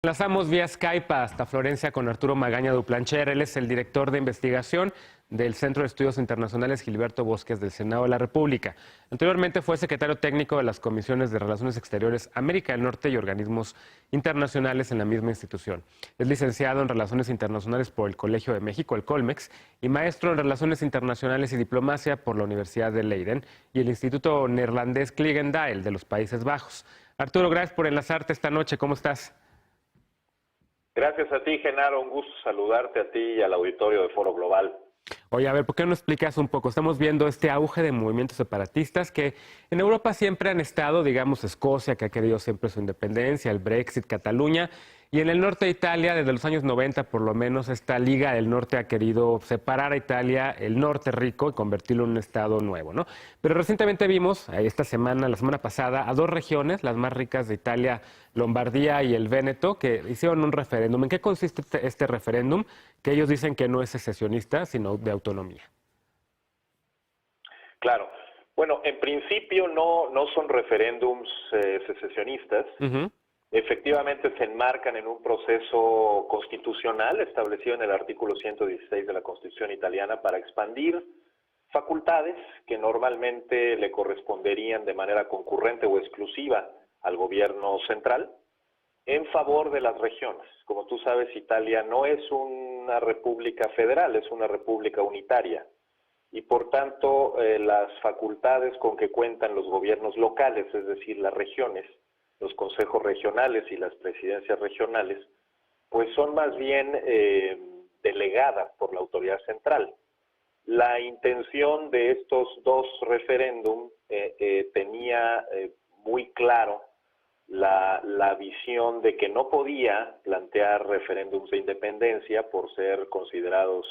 Enlazamos vía Skype hasta Florencia con Arturo Magaña Duplancher. Él es el director de investigación del Centro de Estudios Internacionales Gilberto Bosques del Senado de la República. Anteriormente fue secretario técnico de las Comisiones de Relaciones Exteriores América del Norte y organismos internacionales en la misma institución. Es licenciado en Relaciones Internacionales por el Colegio de México, el Colmex, y maestro en Relaciones Internacionales y Diplomacia por la Universidad de Leiden y el Instituto Neerlandés Clegendale de los Países Bajos. Arturo, gracias por enlazarte esta noche. ¿Cómo estás? Gracias a ti, Genaro. Un gusto saludarte a ti y al auditorio de Foro Global. Oye, a ver, ¿por qué no explicas un poco? Estamos viendo este auge de movimientos separatistas que en Europa siempre han estado, digamos, Escocia, que ha querido siempre su independencia, el Brexit, Cataluña, y en el norte de Italia, desde los años 90, por lo menos, esta Liga del Norte ha querido separar a Italia, el norte rico, y convertirlo en un estado nuevo, ¿no? Pero recientemente vimos, esta semana, la semana pasada, a dos regiones, las más ricas de Italia, Lombardía y el Véneto, que hicieron un referéndum. ¿En qué consiste este referéndum? Que ellos dicen que no es secesionista, sino de autonomía. Claro. Bueno, en principio no son referéndums secesionistas. Efectivamente se enmarcan en un proceso constitucional establecido en el artículo 116 de la Constitución italiana para expandir facultades que normalmente le corresponderían de manera concurrente o exclusiva al gobierno central en favor de las regiones. Como tú sabes, Italia no es una república federal, es una república unitaria. Y por tanto, las facultades con que cuentan los gobiernos locales, es decir, las regiones, los consejos regionales y las presidencias regionales, pues son más bien delegadas por la autoridad central. La intención de estos dos referéndum tenía muy claro la visión de que no podía plantear referéndums de independencia por ser considerados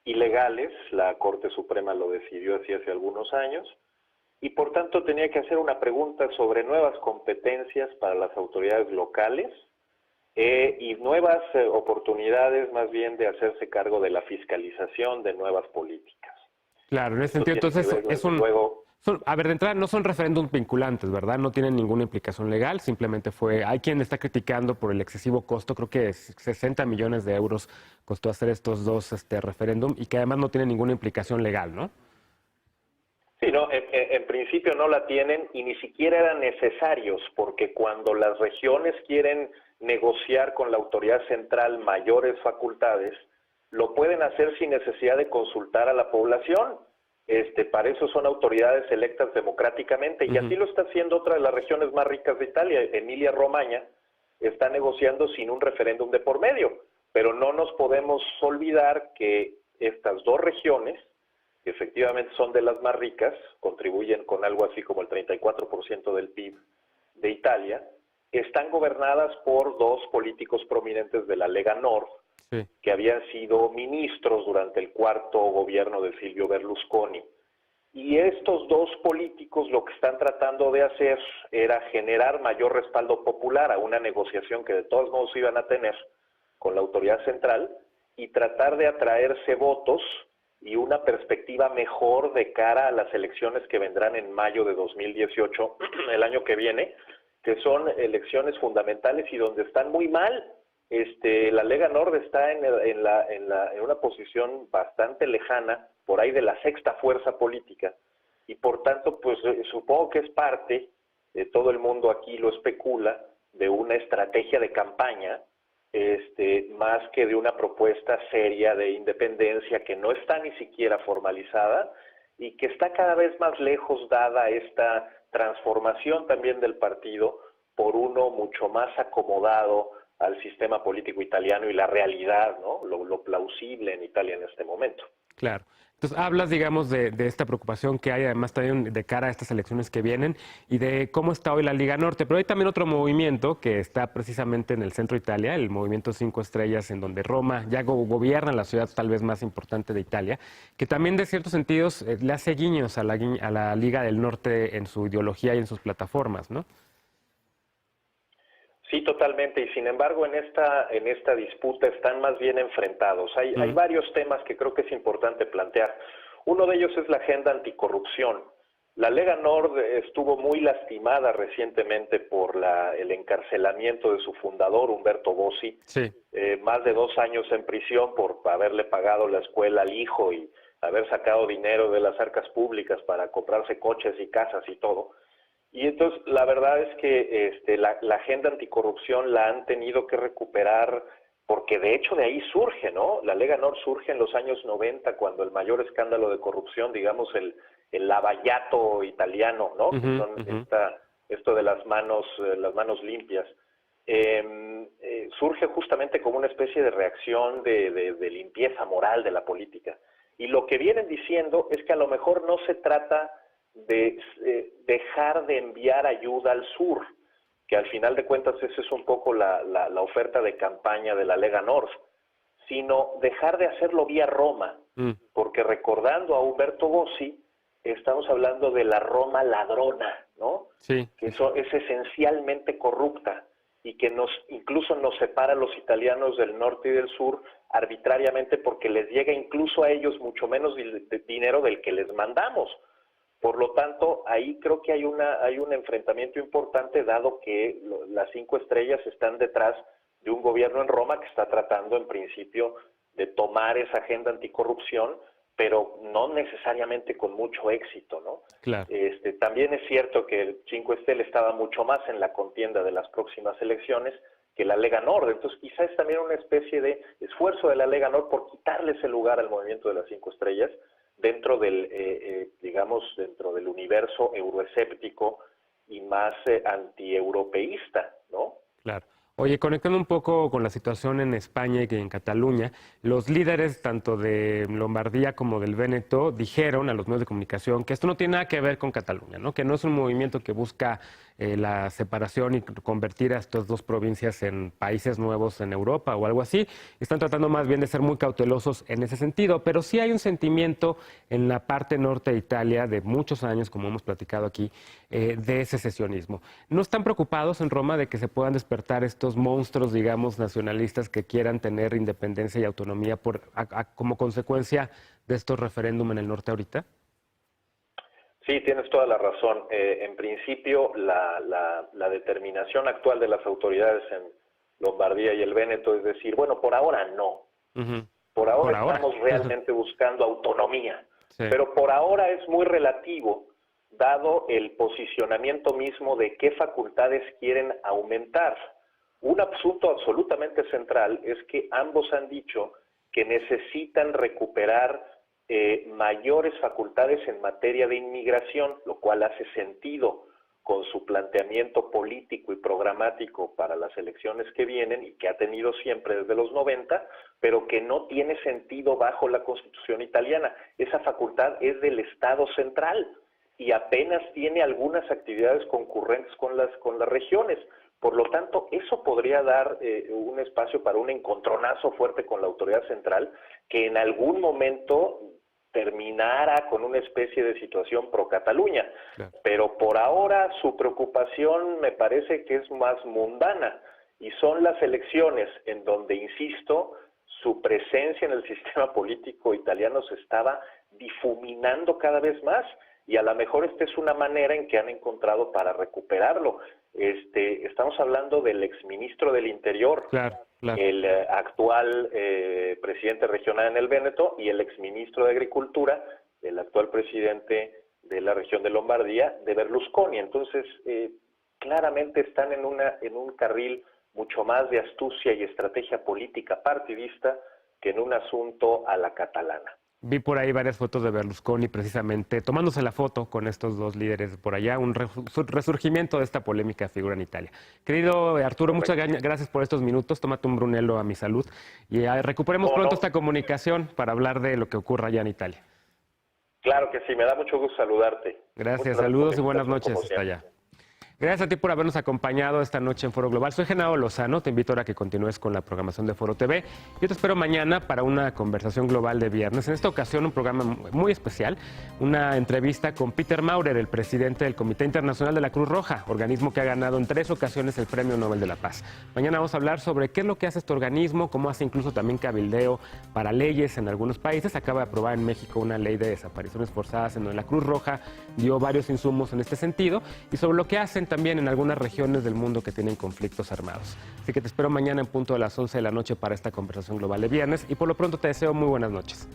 ilegales. La Corte Suprema lo decidió así hace algunos años, y por tanto tenía que hacer una pregunta sobre nuevas competencias para las autoridades locales y nuevas oportunidades más bien de hacerse cargo de la fiscalización de nuevas políticas. Claro, en ese sentido, entonces a ver, de entrada no son referéndums vinculantes, ¿verdad? No tienen ninguna implicación legal, simplemente hay quien está criticando por el excesivo costo, creo que 60 millones de euros costó hacer estos dos referéndum y que además no tienen ninguna implicación legal, ¿no? Sí, no, en principio no la tienen y ni siquiera eran necesarios, porque cuando las regiones quieren negociar con la autoridad central mayores facultades, lo pueden hacer sin necesidad de consultar a la población. Para eso son autoridades electas democráticamente, y así lo está haciendo otra de las regiones más ricas de Italia, Emilia-Romagna, está negociando sin un referéndum de por medio. Pero no nos podemos olvidar que estas dos regiones, que efectivamente son de las más ricas, contribuyen con algo así como el 34% del PIB de Italia, están gobernadas por dos políticos prominentes de la Lega Nord, que habían sido ministros durante el cuarto gobierno de Silvio Berlusconi. Y estos dos políticos lo que están tratando de hacer era generar mayor respaldo popular a una negociación que de todos modos iban a tener con la autoridad central y tratar de atraerse votos y una perspectiva mejor de cara a las elecciones que vendrán en mayo de 2018, el año que viene, que son elecciones fundamentales y donde están muy mal. La Lega Nord está en una posición bastante lejana, por ahí de la sexta fuerza política, y por tanto, pues supongo que es parte, todo el mundo aquí lo especula, de una estrategia de campaña, más que de una propuesta seria de independencia que no está ni siquiera formalizada y que está cada vez más lejos dada esta transformación también del partido por uno mucho más acomodado al sistema político italiano y la realidad, ¿no? Lo plausible en Italia en este momento. Claro. Entonces, hablas, digamos, de esta preocupación que hay además también de cara a estas elecciones que vienen y de cómo está hoy la Liga Norte. Pero hay también otro movimiento que está precisamente en el centro de Italia, el movimiento Cinco Estrellas, en donde Roma ya gobierna la ciudad tal vez más importante de Italia, que también de ciertos sentidos le hace guiños a la Liga del Norte en su ideología y en sus plataformas, ¿no? Sí, totalmente, y sin embargo en esta disputa están más bien enfrentados. Hay varios temas que creo que es importante plantear. Uno de ellos es la agenda anticorrupción. La Lega Nord estuvo muy lastimada recientemente por el encarcelamiento de su fundador, Umberto Bossi. Sí. Más de 2 años en prisión por haberle pagado la escuela al hijo y haber sacado dinero de las arcas públicas para comprarse coches y casas y todo. Y entonces la verdad es que la agenda anticorrupción la han tenido que recuperar, porque de hecho de ahí surge, ¿no? La Lega Nord surge en los años 90, cuando el mayor escándalo de corrupción, digamos el lavallato italiano, ¿no? Que son esto de las manos limpias, surge justamente como una especie de reacción de limpieza moral de la política. Y lo que vienen diciendo es que a lo mejor no se trata de dejar de enviar ayuda al sur, que al final de cuentas esa es un poco la oferta de campaña de la Lega Nord, sino dejar de hacerlo vía Roma, porque recordando a Umberto Bossi, estamos hablando de la Roma ladrona, ¿no? Sí. Que eso es esencialmente corrupta y que incluso nos separa a los italianos del norte y del sur arbitrariamente, porque les llega incluso a ellos mucho menos dinero del que les mandamos. Por lo tanto, ahí creo que hay un enfrentamiento importante, dado que las 5 estrellas están detrás de un gobierno en Roma que está tratando en principio de tomar esa agenda anticorrupción, pero no necesariamente con mucho éxito, ¿no? Claro. También es cierto que el 5 Stelle estaba mucho más en la contienda de las próximas elecciones que la Lega Nord, entonces quizás es también una especie de esfuerzo de la Lega Nord por quitarle ese lugar al movimiento de las 5 estrellas dentro del, dentro del universo euroescéptico y más antieuropeísta, ¿no? Claro. Oye, conectando un poco con la situación en España y en Cataluña, los líderes tanto de Lombardía como del Véneto dijeron a los medios de comunicación que esto no tiene nada que ver con Cataluña, ¿no? Que no es un movimiento que busca la separación y convertir a estas 2 provincias en países nuevos en Europa o algo así. Están tratando más bien de ser muy cautelosos en ese sentido, pero sí hay un sentimiento en la parte norte de Italia de muchos años, como hemos platicado aquí, de secesionismo. ¿No están preocupados en Roma de que se puedan despertar estos monstruos, digamos, nacionalistas que quieran tener independencia y autonomía como consecuencia de estos referéndum en el norte ahorita? Sí, tienes toda la razón. En principio, la determinación actual de las autoridades en Lombardía y el Véneto es decir, bueno, por ahora no. Por ahora estamos realmente buscando autonomía. Sí. Pero por ahora es muy relativo, dado el posicionamiento mismo de qué facultades quieren aumentar. Un asunto absolutamente central es que ambos han dicho que necesitan recuperar mayores facultades en materia de inmigración, lo cual hace sentido con su planteamiento político y programático para las elecciones que vienen y que ha tenido siempre desde los 90, pero que no tiene sentido bajo la Constitución italiana. Esa facultad es del Estado central y apenas tiene algunas actividades concurrentes con las regiones. Por lo tanto, eso podría dar un espacio para un encontronazo fuerte con la autoridad central que en algún momento terminara con una especie de situación pro Cataluña. Claro. Pero por ahora su preocupación me parece que es más mundana y son las elecciones en donde, insisto, su presencia en el sistema político italiano se estaba difuminando cada vez más y a lo mejor esta es una manera en que han encontrado para recuperarlo. Estamos hablando del exministro del Interior, claro. El actual presidente regional en el Véneto y el exministro de Agricultura, el actual presidente de la región de Lombardía, de Berlusconi. Entonces, claramente están en un carril mucho más de astucia y estrategia política partidista que en un asunto a la catalana. Vi por ahí varias fotos de Berlusconi precisamente tomándose la foto con estos 2 líderes por allá, un resurgimiento de esta polémica figura en Italia. Querido Arturo, muchas gracias por estos minutos, tómate un Brunello a mi salud y recuperemos pronto esta comunicación para hablar de lo que ocurra allá en Italia. Claro que sí, me da mucho gusto saludarte. Gracias, saludos y buenas noches hasta allá. Gracias a ti por habernos acompañado esta noche en Foro Global. Soy Genaro Lozano, te invito ahora a que continúes con la programación de Foro TV. Yo te espero mañana para una conversación global de viernes. En esta ocasión un programa muy especial, una entrevista con Peter Maurer, el presidente del Comité Internacional de la Cruz Roja, organismo que ha ganado en 3 ocasiones el Premio Nobel de la Paz. Mañana vamos a hablar sobre qué es lo que hace este organismo, cómo hace incluso también cabildeo para leyes en algunos países. Acaba de aprobar en México una ley de desapariciones forzadas en donde la Cruz Roja dio varios insumos en este sentido y sobre lo que hacen también en algunas regiones del mundo que tienen conflictos armados. Así que te espero mañana en punto de las 11 de la noche para esta conversación global de viernes y por lo pronto te deseo muy buenas noches.